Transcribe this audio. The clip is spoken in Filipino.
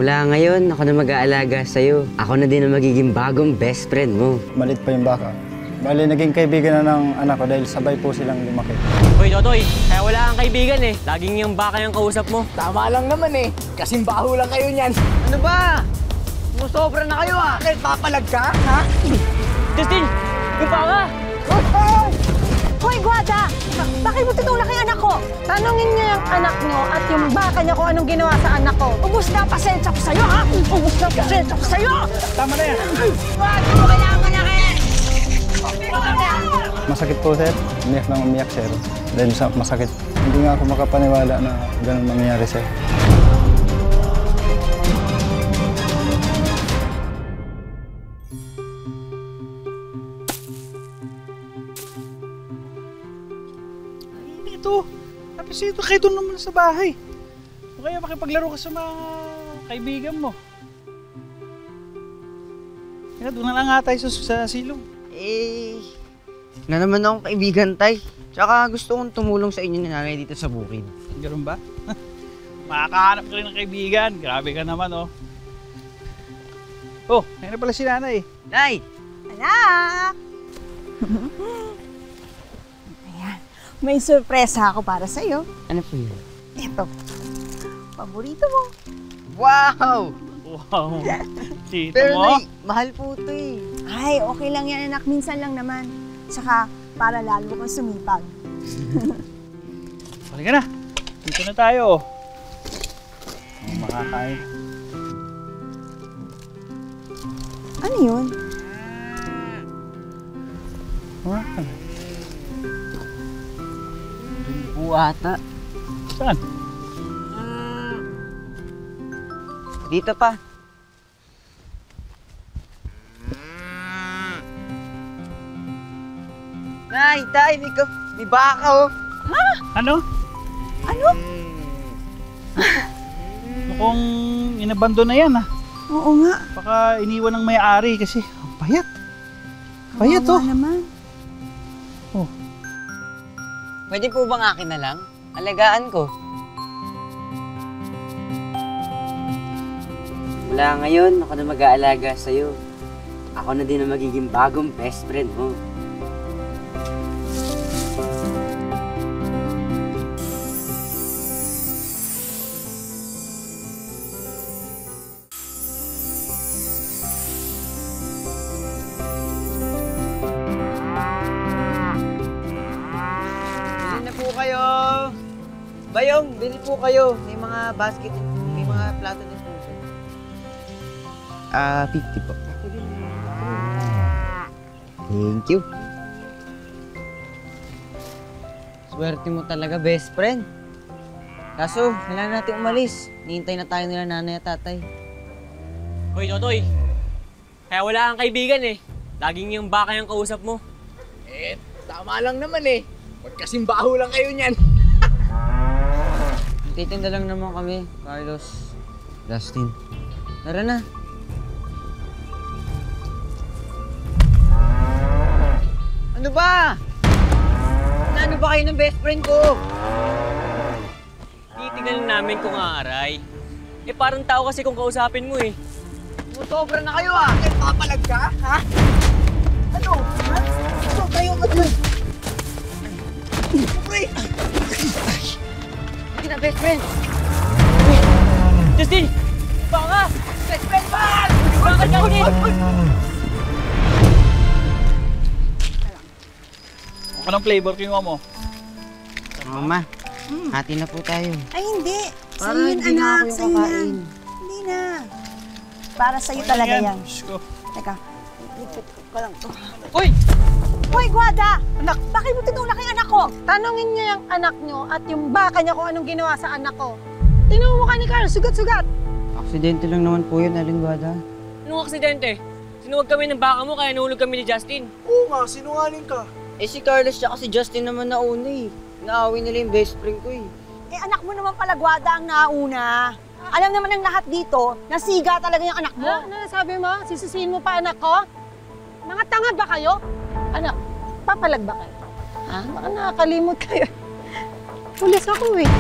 Mula ngayon, ako na mag-aalaga sa'yo. Ako na din ang magiging bagong best friend mo. Malit pa yung baka. Bali, naging kaibigan na ng anak ko dahil sabay po silang lumaki. Hoy, Totoy, kaya wala kang kaibigan eh. Laging yung baka yung kausap mo. Tama lang naman eh. Kasing baho lang kayo niyan. Ano ba? Musobra na kayo ah. Bakit papalag ka? Ha? Justin! Yung baka! Hoy, Guada! Bakit mo tinulak yung anak ko? Tanungin niyo yung anak niyo at yung baka niya kung anong ginawa sa anak ko. Ubus na ang pasensya ko sa'yo, ha? Ubus na ang pasensya ko sa'yo! Tama na yan! Wag mo kailangan na kayo! Masakit po, sir. Umiyak nang umiyak, sir. Dahil sa masakit. Hindi nga ako makapaniwala na ganun mangyayari, sir. Ito, tapos ito kayo doon naman sa bahay. O kaya makipaglaro ka sa mga kaibigan mo. Kaya doon na lang nga tayo sa silong. Na naman akong kaibigan, Tay. Tsaka gusto kong tumulong sa inyo ni nanay dito sa bukid. Ganun ba? Makakahanap ka rin ng kaibigan. Grabe ka naman, oh. Oh, ayun na pala si nanay. Nay! Anak! Ayan, may sorpresa ako para sa'yo. Ano po yun? Ito, paborito mo. Wow! Wow. Tita Pero mo? Nay, mahal po ito eh. Ay, okay lang yan, anak. Minsan lang naman. Saka, para lalo kang sumipag. Halika na. Dito na tayo. Makakain. Ano yun? Makakain. Dun po ata. Saan? Dito pa. Nay, Tay, may baka oh. Ano? Ano? Mukhang inabando na yan, ah. Oo nga. Baka iniwan ng may-ari kasi ang payat. Payat, Kawawa oh. naman. Pwede po bang akin na lang? Alagaan ko. Mula ngayon, ako na mag-aalaga sa'yo. Ako na din ang magiging bagong best friend mo. Bili na po kayo! Bayong, bili po kayo. May mga basket, may mga plato din po. 50 po. Thank you. Swerte mo talaga, best friend. Kaso, kailangan natin umalis. Nihintay na tayo nila nanay at tatay. Hoy, Totoy, kaya wala kang kaibigan eh. Laging yung baka yung kausap mo. Eh, tama lang naman eh. Ba't kasing baho lang kayo niyan? Titinda lang naman kami, Carlos, Justin. Tara na. Ano ba? Ano ba kayo ng best friend ko? Titingnan namin kung aaray. Eh parang tao kasi kung kausapin mo eh. Musobra na kayo ah. Bakit papalag ka? Ha? Ano? Ha? Ano kayo ano? Pre! Hindi na best friend. Justin! Baka! Best friend ba? Baka ka ulit! Anong flavor kinuha mo? Mama, hati na po tayo. Ay, hindi. Para Sa'yo yun, hindi na anak. ako yung Sa'yo kakain. yan. Hindi na. Para sa'yo talaga yan. Diyos ko. Teka, ipit ko lang to. Uy! Hoy, Guada! Anak, bakit mo tinulak yung anak ko? Tanungin niyo yung anak niyo at yung baka niya kung anong ginawa sa anak ko. Tingnan mo mukha ni Carl, sugat-sugat. Aksidente lang naman po yun, Aling Guada. Anong aksidente? Sinuwag kami ng baka mo kaya nahulog kami ni Justin. Oo nga, sinungaling ka. Eh si Carlos tsaka si Justin naman nauna eh. Naaway nila yung best friend ko eh. Eh, anak mo naman pala, Guada, ang nauna. Alam naman ng lahat dito, nasiga talaga yung anak mo. Ano sabi mo? Sisisihin mo pa anak ko? Mga tanga ba kayo? Anak, papalag ba kayo? Ha? Baka nakakalimot kayo. Pulis ako eh.